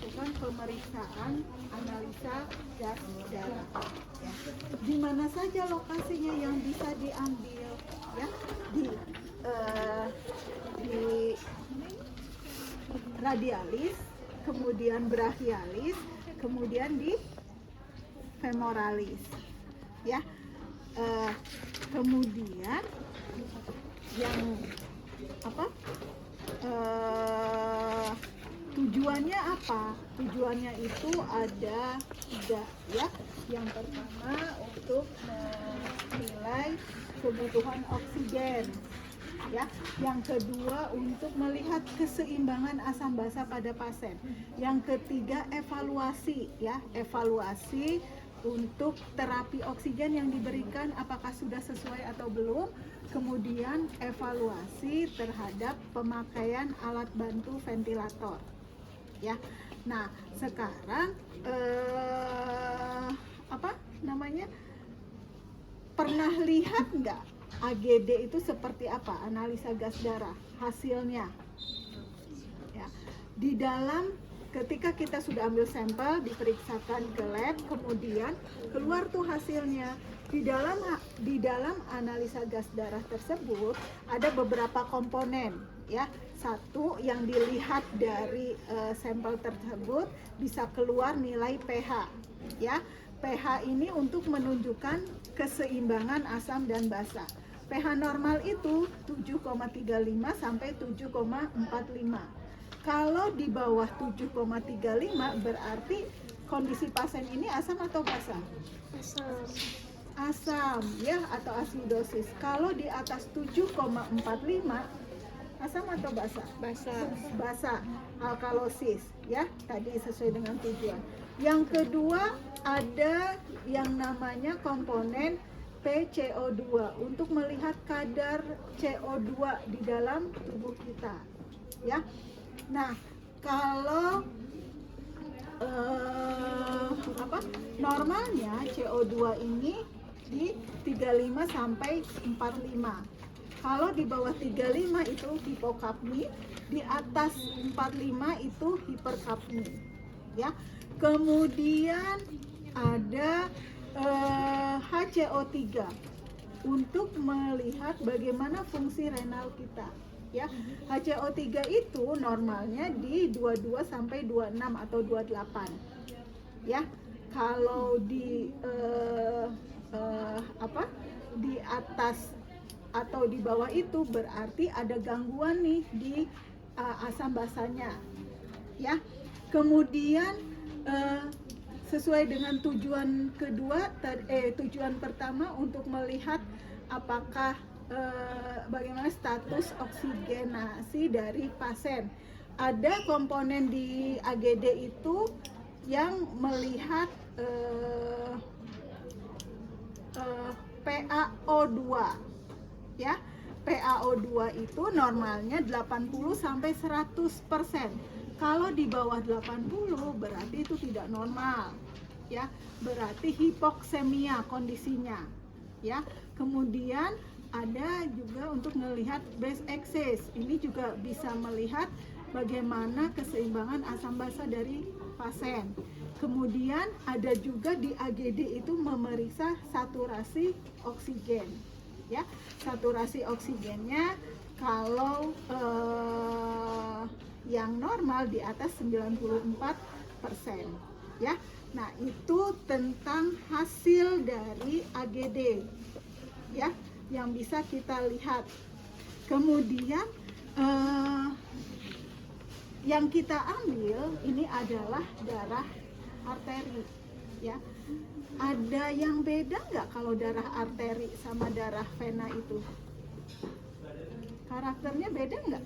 melakukan pemeriksaan analisa gas darah. Ya. Di mana saja lokasinya yang bisa diambil, ya, di radialis, kemudian brachialis, kemudian di femoralis, ya. Kemudian yang apa? Tujuannya apa? Tujuannya itu ada 3, ya. Yang pertama untuk menilai kebutuhan oksigen, ya. Yang kedua untuk melihat keseimbangan asam basa pada pasien. Yang ketiga evaluasi, ya, evaluasi untuk terapi oksigen yang diberikan apakah sudah sesuai atau belum. Kemudian evaluasi terhadap pemakaian alat bantu ventilator, ya. Nah, sekarang apa namanya? Pernah lihat nggak AGD itu seperti apa? Analisa gas darah hasilnya, ya. Di dalam ketika kita sudah ambil sampel, diperiksakan ke lab, kemudian keluar tuh hasilnya. Di dalam analisa gas darah tersebut ada beberapa komponen, ya. Satu yang dilihat dari sampel tersebut bisa keluar nilai pH, ya. pH ini untuk menunjukkan keseimbangan asam dan basa. pH normal itu 7,35 sampai 7,45. Kalau di bawah 7,35 berarti kondisi pasien ini asam atau basa? Asam. Asam, ya, atau asidosis. Kalau di atas 7,45 asam atau basa? Basa. Basa, alkalosis, ya, tadi sesuai dengan tujuan. Yang kedua ada yang namanya komponen PCO2 untuk melihat kadar CO2 di dalam tubuh kita, ya. Nah, kalau normalnya CO2 ini di 35 sampai 45. Kalau di bawah 35 itu hipokapni, di atas 45 itu hiperkapni, ya. Kemudian ada HCO3 untuk melihat bagaimana fungsi renal kita, ya. HCO3 itu normalnya di 22 sampai 26 atau 28, ya. Kalau di di atas atau di bawah itu berarti ada gangguan nih di asam basanya, ya. Kemudian sesuai dengan tujuan kedua, tujuan pertama untuk melihat apakah bagaimana status oksigenasi dari pasien. Ada komponen di AGD itu yang melihat PaO2, ya. PaO2 itu normalnya 80 sampai 100%. Kalau di bawah 80 berarti itu tidak normal, ya. Berarti hipoksemia kondisinya, ya. Kemudian ada juga untuk melihat base excess. Ini juga bisa melihat bagaimana keseimbangan asam basa dari pasien. Kemudian ada juga di AGD itu memeriksa saturasi oksigen, ya. Saturasi oksigennya kalau yang normal di atas 94%, ya. Nah, itu tentang hasil dari AGD, ya, yang bisa kita lihat. Kemudian yang kita ambil ini adalah darah arteri, ya. Ada yang beda nggak kalau darah arteri sama darah vena itu? Karakternya beda nggak?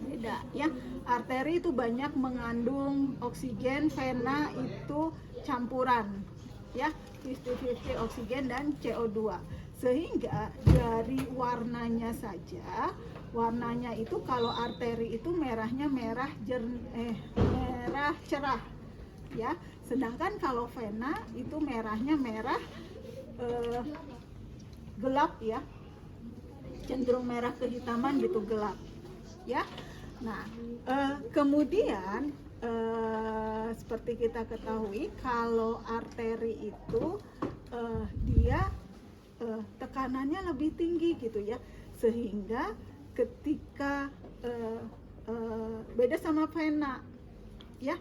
Beda, ya. Arteri itu banyak mengandung oksigen, vena itu campuran, ya, 50-50 oksigen dan CO2. Sehingga dari warnanya saja, warnanya itu kalau arteri itu merahnya merah cerah, ya. Sedangkan kalau vena itu merahnya merah gelap, ya, cenderung merah kehitaman gitu, gelap, ya. Nah, kemudian seperti kita ketahui kalau arteri itu dia tekanannya lebih tinggi gitu ya, sehingga ketika beda sama vena ya,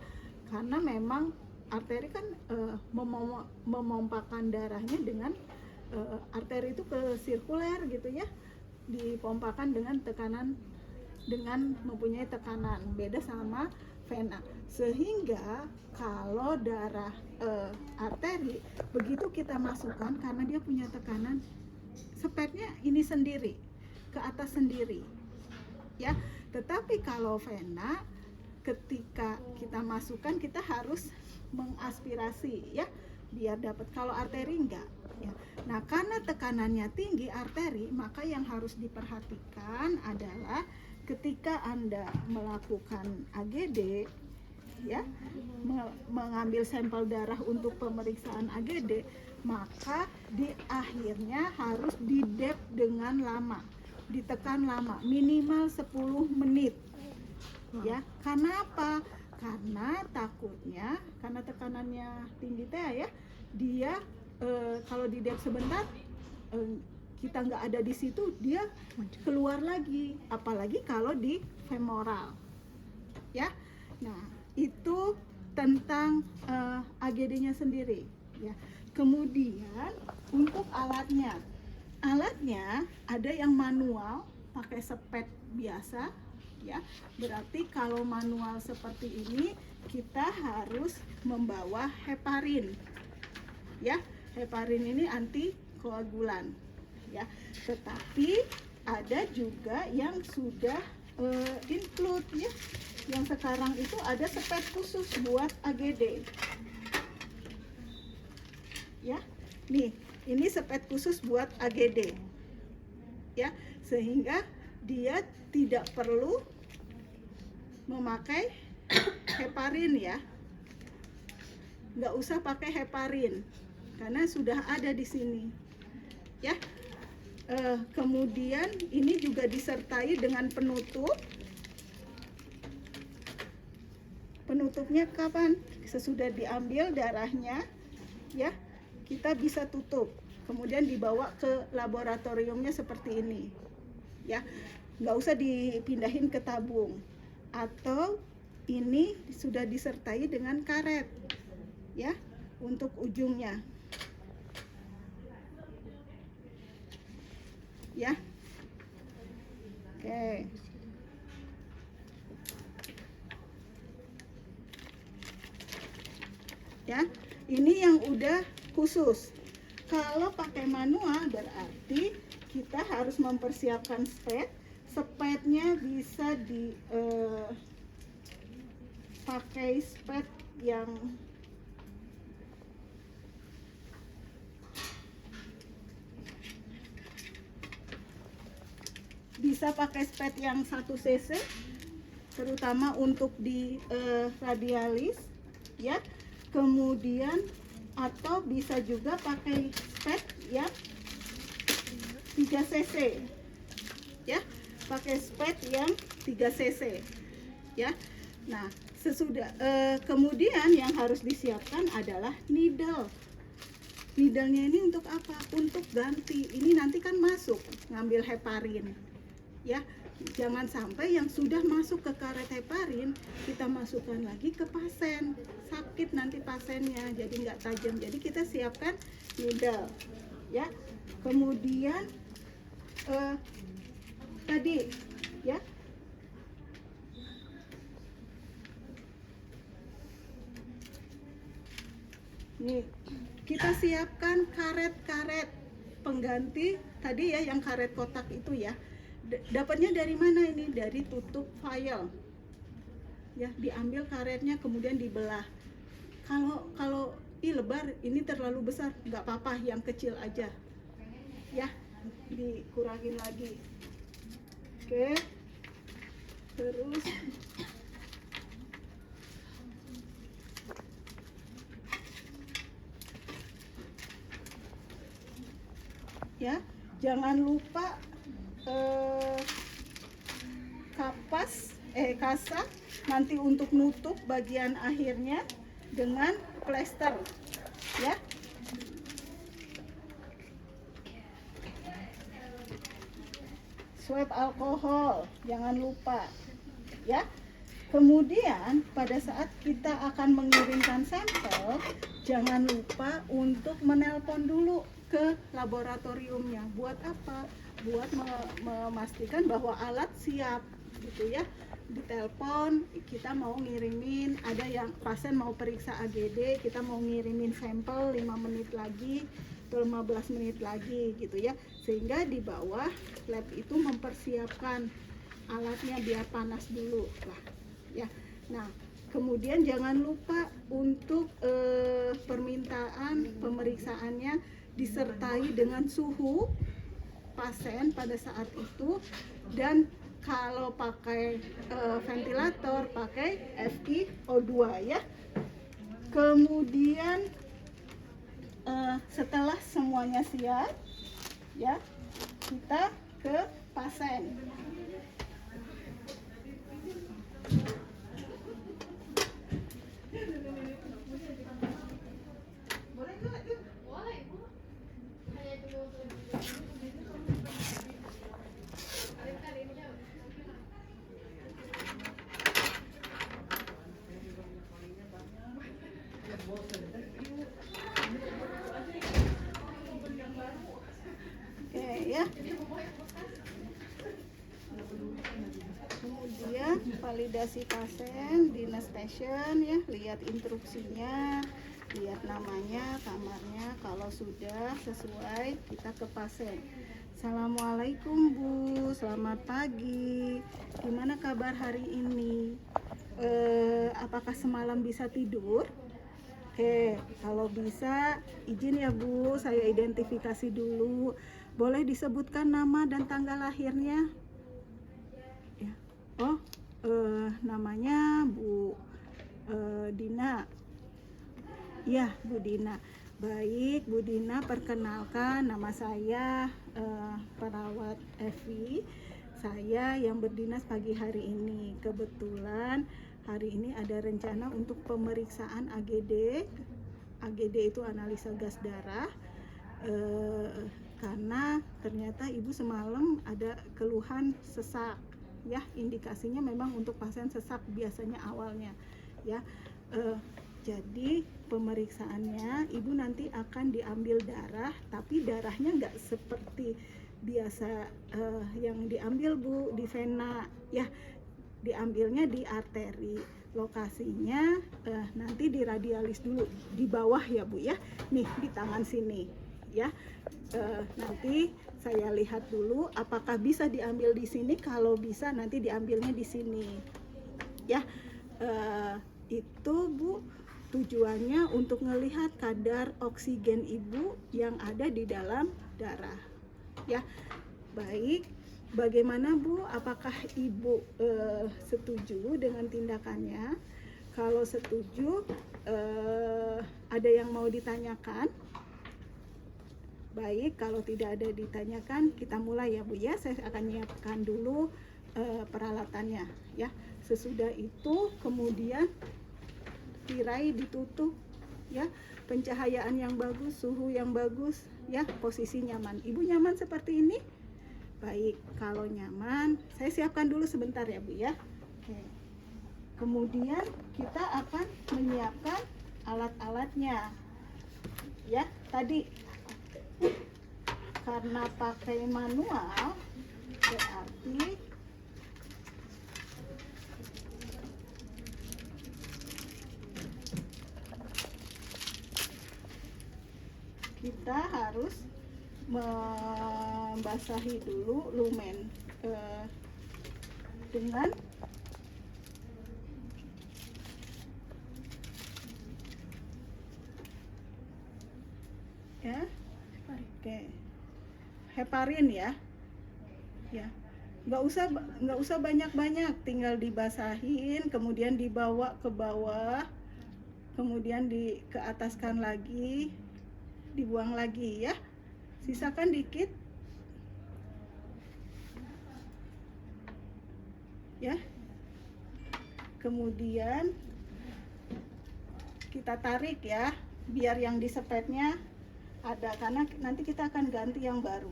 karena memang arteri kan memompakan darahnya dengan arteri itu ke sirkuler gitu ya, dipompakan dengan tekanan, dengan mempunyai tekanan, beda sama vena. Sehingga kalau darah arteri begitu kita masukkan, karena dia punya tekanan, spetnya ini sendiri ke atas sendiri ya. Tetapi kalau vena, ketika kita masukkan kita harus mengaspirasi ya biar dapat, kalau arteri enggak ya. Nah, karena tekanannya tinggi arteri, maka yang harus diperhatikan adalah ketika Anda melakukan AGD ya, mengambil sampel darah untuk pemeriksaan AGD, maka di akhirnya harus didep dengan lama, ditekan lama, minimal 10 menit ya. Karena apa? Karena takutnya, karena tekanannya tinggi teh ya, dia kalau didep sebentar kita nggak ada di situ, dia keluar lagi, apalagi kalau di femoral ya. Nah, itu tentang AGD-nya sendiri ya. Kemudian untuk alatnya ada yang manual pakai sepet biasa ya. Berarti kalau manual seperti ini kita harus membawa heparin ya. Heparin ini antikoagulan ya. Tetapi ada juga yang sudah include ya, yang sekarang itu ada sepet khusus buat AGD ya. Nih, ini sepet khusus buat AGD ya, sehingga dia tidak perlu memakai heparin ya, nggak usah pakai heparin karena sudah ada di sini ya. Kemudian ini juga disertai dengan penutup. Penutupnya kapan? Sesudah diambil darahnya ya, kita bisa tutup, kemudian dibawa ke laboratoriumnya seperti ini ya, nggak usah dipindahin ke tabung. Atau ini sudah disertai dengan karet ya untuk ujungnya ya. Oke. Ya, ini yang udah khusus. Kalau pakai manual berarti kita harus mempersiapkan spet. Spetnya bisa pakai spet yang bisa pakai spet yang 1 cc, terutama untuk di radialis ya. Kemudian atau bisa juga pakai spet yang 3 cc ya, pakai spet yang 3 cc ya. Nah, sesudah kemudian yang harus disiapkan adalah needle. Needle-nya ini untuk apa? Untuk ganti. Ini nanti kan masuk ngambil heparin ya. Jangan sampai yang sudah masuk ke karet heparin kita masukkan lagi ke pasien, sakit nanti pasiennya, jadi nggak tajam. Jadi kita siapkan needle ya. Kemudian tadi ya, nih kita siapkan karet-karet pengganti tadi ya, yang karet kotak itu ya. Dapatnya dari mana ini? Dari tutup vial ya, diambil karetnya kemudian dibelah. Kalau lebar ini terlalu besar, nggak apa-apa, yang kecil aja ya, dikurangin lagi. Oke, terus ya, jangan lupa kapas kasa. Nanti untuk nutup bagian akhirnya dengan plester, ya. Swab alkohol, jangan lupa, ya. Kemudian pada saat kita akan mengirimkan sampel, jangan lupa untuk menelpon dulu ke laboratoriumnya. Buat apa? Buat memastikan bahwa alat siap, gitu ya. Ditelepon, kita mau ngirimin, ada yang pasien mau periksa AGD, kita mau ngirimin sampel 5 menit lagi atau 15 menit lagi, gitu ya. Sehingga di bawah lab itu mempersiapkan alatnya biar panas dulu lah, ya. Nah, kemudian jangan lupa untuk permintaan pemeriksaannya disertai dengan suhu pasien pada saat itu, dan kalau pakai ventilator pakai FiO2, ya. Kemudian setelah semuanya siap, ya, kita ke pasien. Ya. Kemudian validasi pasien di station, ya, lihat instruksinya, lihat namanya, kamarnya. Kalau sudah sesuai, kita ke pasien. Assalamualaikum Bu, selamat pagi. Gimana kabar hari ini? Apakah semalam bisa tidur? Oke, kalau bisa izin ya Bu, saya identifikasi dulu. Boleh disebutkan nama dan tanggal lahirnya? Ya. Oh, namanya Bu Dina. Ya, Bu Dina. Baik, Bu Dina, perkenalkan, nama saya perawat Evi. Saya yang berdinas pagi hari ini. Kebetulan hari ini ada rencana untuk pemeriksaan AGD. AGD itu analisa gas darah. Karena ternyata ibu semalam ada keluhan sesak, ya. Indikasinya memang untuk pasien sesak biasanya awalnya, ya. Jadi pemeriksaannya ibu nanti akan diambil darah, tapi darahnya nggak seperti biasa yang diambil Bu di vena, ya. Diambilnya di arteri. Lokasinya nanti diradialis dulu di bawah, ya Bu, ya. Nih di tangan sini, ya. Nanti saya lihat dulu apakah bisa diambil di sini. Kalau bisa nanti diambilnya di sini, ya. Itu Bu tujuannya untuk melihat kadar oksigen ibu yang ada di dalam darah, ya. Baik, bagaimana Bu, apakah ibu setuju dengan tindakannya? Kalau setuju, ada yang mau ditanyakan? Baik, kalau tidak ada ditanyakan, kita mulai ya Bu, ya. Saya akan menyiapkan dulu peralatannya, ya. Sesudah itu kemudian tirai ditutup, ya. Pencahayaan yang bagus, suhu yang bagus, ya. Posisi nyaman. Ibu nyaman seperti ini? Baik, kalau nyaman, saya siapkan dulu sebentar ya Bu, ya. Oke. Kemudian kita akan menyiapkan alat-alatnya, ya. Tadi karena pakai manual, berarti kita harus membasahi dulu lumen dengan ya, oke, heparin, ya. Ya, nggak usah banyak-banyak, tinggal dibasahin, kemudian dibawa ke bawah, kemudian ke ataskan lagi, dibuang lagi, ya. Sisakan dikit, ya. Kemudian kita tarik ya, biar yang disepetnya ada, karena nanti kita akan ganti yang baru.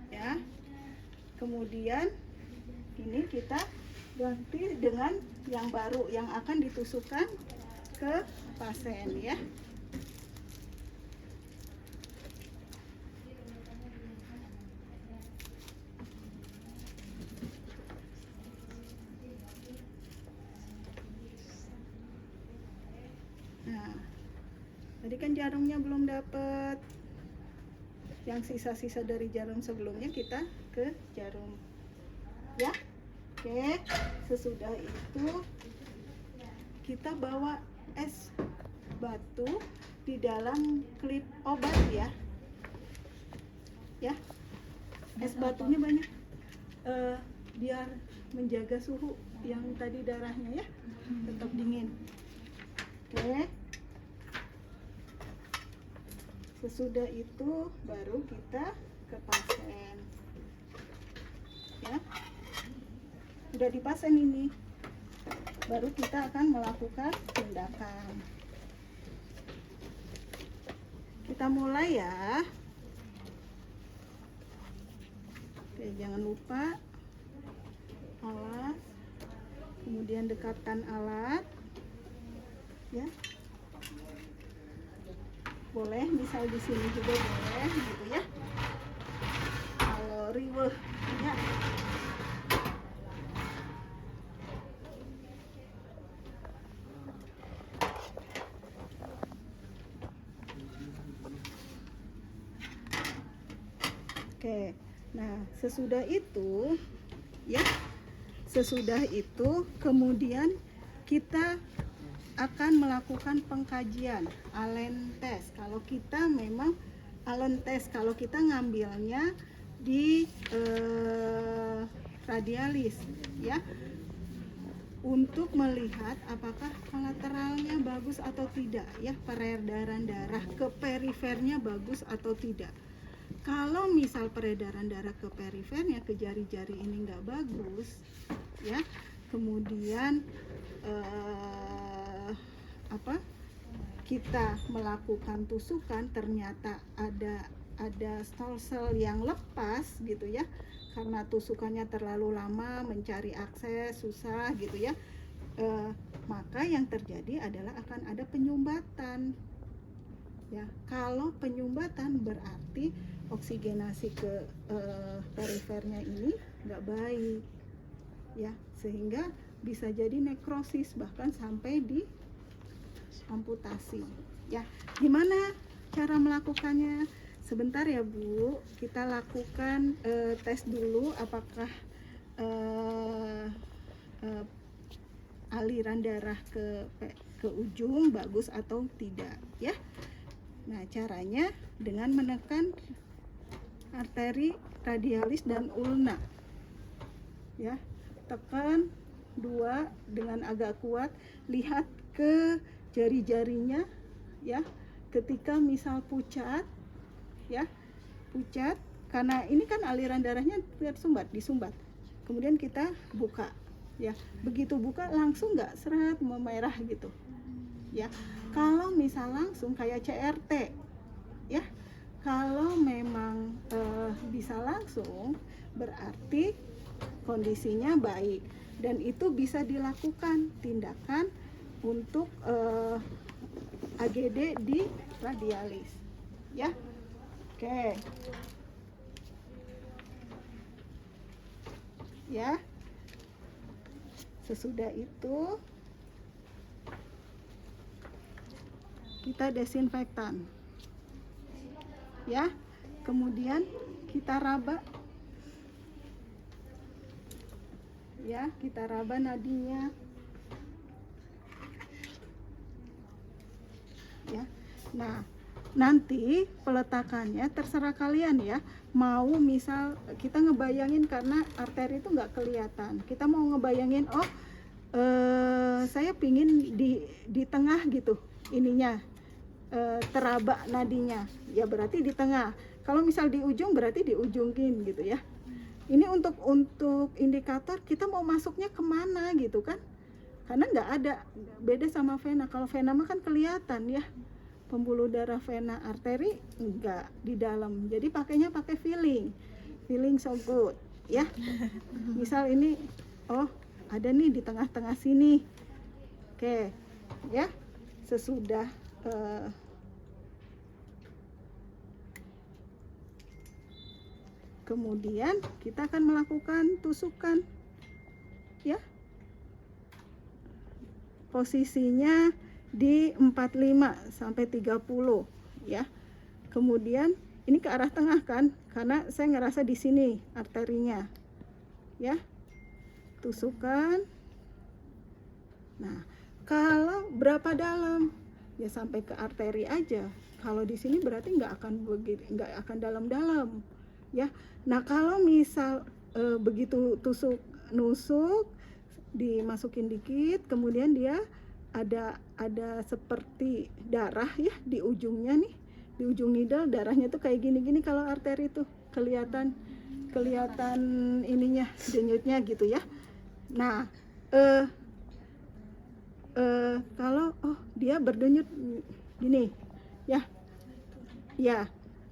Ya. Kemudian ini kita ganti dengan yang baru yang akan ditusukkan ke pasien ya. Nah, tadi kan jarumnya belum dapat. Yang sisa-sisa dari jarum sebelumnya kita ke jarum ya. Oke, sesudah itu kita bawa es batu di dalam klip obat ya. Ya, es batunya banyak biar menjaga suhu yang tadi darahnya ya tetap dingin. Oke, sesudah itu baru kita ke pasien ya. Udah di pasien ini baru kita akan melakukan tindakan. Kita mulai ya. Oke, jangan lupa alat, kemudian dekatkan alat ya. Boleh misal di sini juga boleh gitu ya. Kalau riweh ya. Oke, nah sesudah itu ya, sesudah itu kemudian kita akan melakukan pengkajian Allen test. Kalau kita memang Allen test, kalau kita ngambilnya di radialis ya, untuk melihat apakah kolateralnya bagus atau tidak ya, peredaran darah ke perifernya bagus atau tidak. Kalau misal peredaran darah ke perifernya, ke jari-jari ini nggak bagus ya, kemudian kita melakukan tusukan, ternyata ada sel yang lepas gitu ya, karena tusukannya terlalu lama, mencari akses susah gitu ya, maka yang terjadi adalah akan ada penyumbatan ya. Kalau penyumbatan berarti oksigenasi ke perifernya ini nggak baik ya, sehingga bisa jadi nekrosis, bahkan sampai di amputasi ya. Gimana cara melakukannya? Sebentar ya Bu, kita lakukan tes dulu apakah aliran darah ke ujung bagus atau tidak ya. Nah, caranya dengan menekan arteri radialis dan ulna ya. Tekan 2 dengan agak kuat, lihat ke jari-jarinya ya. Ketika misal pucat ya, pucat karena ini kan aliran darahnya disumbat, kemudian kita buka ya. Begitu buka langsung nggak seret memerah gitu ya. Kalau misal langsung kayak CRT ya, kalau memang bisa langsung berarti kondisinya baik, dan itu bisa dilakukan tindakan untuk AGD di radialis ya. Oke ya, sesudah itu kita desinfektan ya, kemudian kita raba ya, kita raba nadinya ya. Nah, nanti peletakannya terserah kalian ya. Mau misal kita ngebayangin, karena arteri itu nggak kelihatan, kita mau ngebayangin saya pingin di tengah gitu ininya, teraba nadinya ya, berarti di tengah. Kalau misal di ujung berarti di ujungin gitu ya. Ini untuk indikator kita mau masuknya kemana gitu kan, karena nggak ada, beda sama vena. Kalau vena mah kan kelihatan ya, pembuluh darah vena, arteri enggak di dalam, jadi pakainya pakai feeling so good ya. Misal ini, oh ada nih di tengah-tengah sini, oke ya. Sesudah kemudian kita akan melakukan tusukan ya, posisinya di 45 sampai 30 ya. Kemudian ini ke arah tengah kan, karena saya ngerasa di sini arterinya ya. Tusukan. Nah, kalau berapa dalam? Ya sampai ke arteri aja. Kalau di sini berarti nggak akan dalam-dalam ya. Nah, kalau misal begitu nusuk dimasukin dikit, kemudian dia ada seperti darah ya di ujungnya nih, di ujung needle darahnya tuh kayak gini-gini. Kalau arteri tuh kelihatan ininya, denyutnya gitu ya. Nah, kalau dia berdenyut gini ya,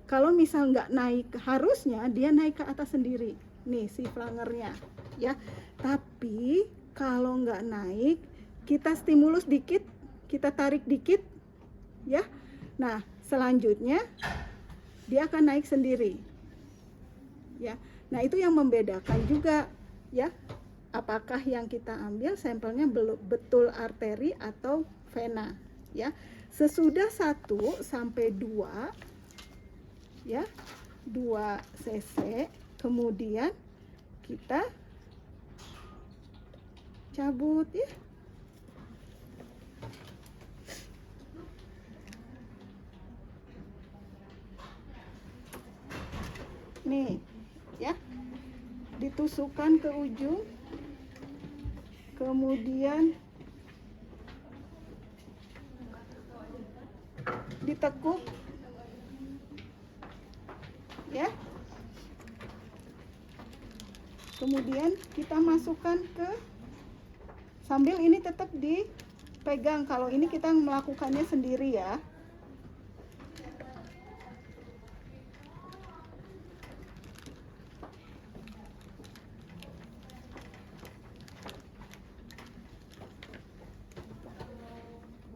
kalau misal nggak naik, harusnya dia naik ke atas sendiri nih si flangernya ya. Tapi kalau nggak naik, kita stimulus dikit, kita tarik dikit ya. Nah, selanjutnya dia akan naik sendiri ya. Nah, itu yang membedakan juga ya, apakah yang kita ambil sampelnya betul arteri atau vena ya. Sesudah 1 sampai 2 ya, 2 cc, kemudian kita cabut ya. Nih ya, ditusukkan ke ujung, kemudian ditekuk ya. Kemudian kita masukkan ke, sambil ini tetap dipegang. Kalau ini kita melakukannya sendiri ya.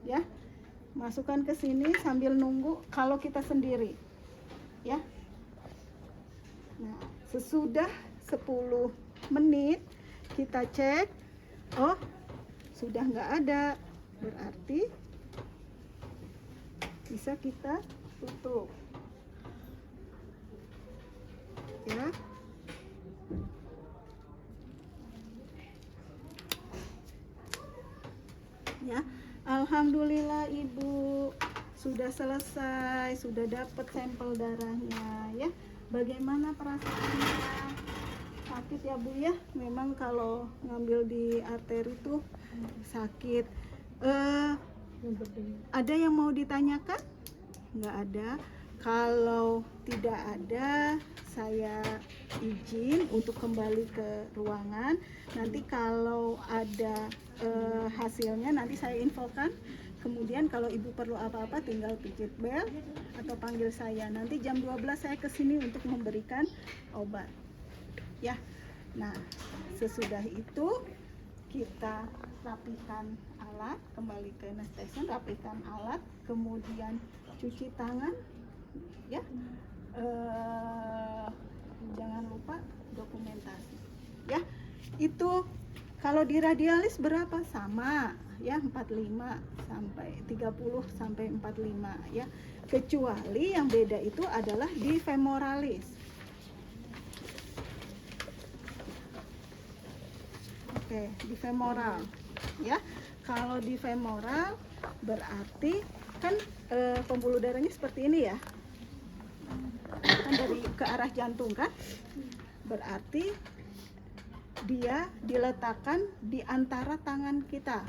Ya, masukkan ke sini sambil nunggu kalau kita sendiri ya. Nah, sesudah 10 menit kita cek, oh sudah nggak ada, berarti bisa kita tutup ya. Ya, alhamdulillah Ibu sudah selesai, sudah dapat sampel darahnya ya. Bagaimana perasaannya? Sakit ya Bu ya? Memang kalau ngambil di arteri tuh sakit. Ada yang mau ditanyakan? Nggak ada. Kalau tidak ada, saya izin untuk kembali ke ruangan. Nanti kalau ada hasilnya nanti saya infokan. Kemudian kalau Ibu perlu apa-apa tinggal pijit bel atau panggil saya. Nanti jam 12 saya kesini untuk memberikan obat ya. Nah, sesudah itu kita rapikan alat, kembali ke station, rapikan alat, kemudian cuci tangan ya. Jangan lupa dokumentasi ya. Itu kalau di radialis berapa? Sama ya, 45 sampai 30 sampai 45 ya. Kecuali yang beda itu adalah di femoralis. Oke, di femoral ya. Kalau di femoral berarti kan pembuluh darahnya seperti ini ya. Kan dari ke arah jantung kan? Berarti dia diletakkan di antara tangan kita.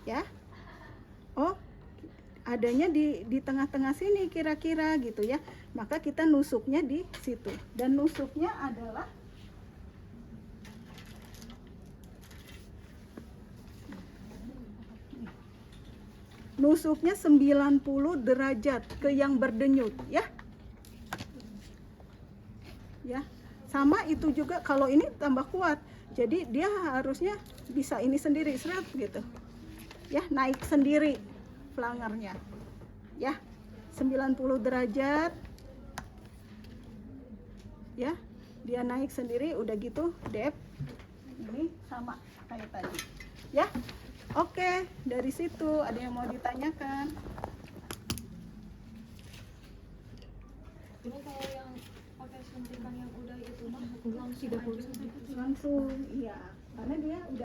Ya. Oh, adanya di tengah-tengah sini kira-kira gitu ya. Maka kita nusuknya di situ. Dan nusuknya adalah nusuknya 90 derajat ke yang berdenyut ya. Ya. Sama itu juga kalau ini tambah kuat. Jadi dia harusnya bisa ini sendiri seret gitu. Ya, naik sendiri flangernya. Ya. 90 derajat. Ya. Dia naik sendiri udah gitu depth. Ini sama kayak tadi. Ya. Oke, dari situ ada yang mau ditanyakan? Ini kalau yang pakai suntikan yang udah itu mah langsung aja. Langsung, iya. Karena dia udah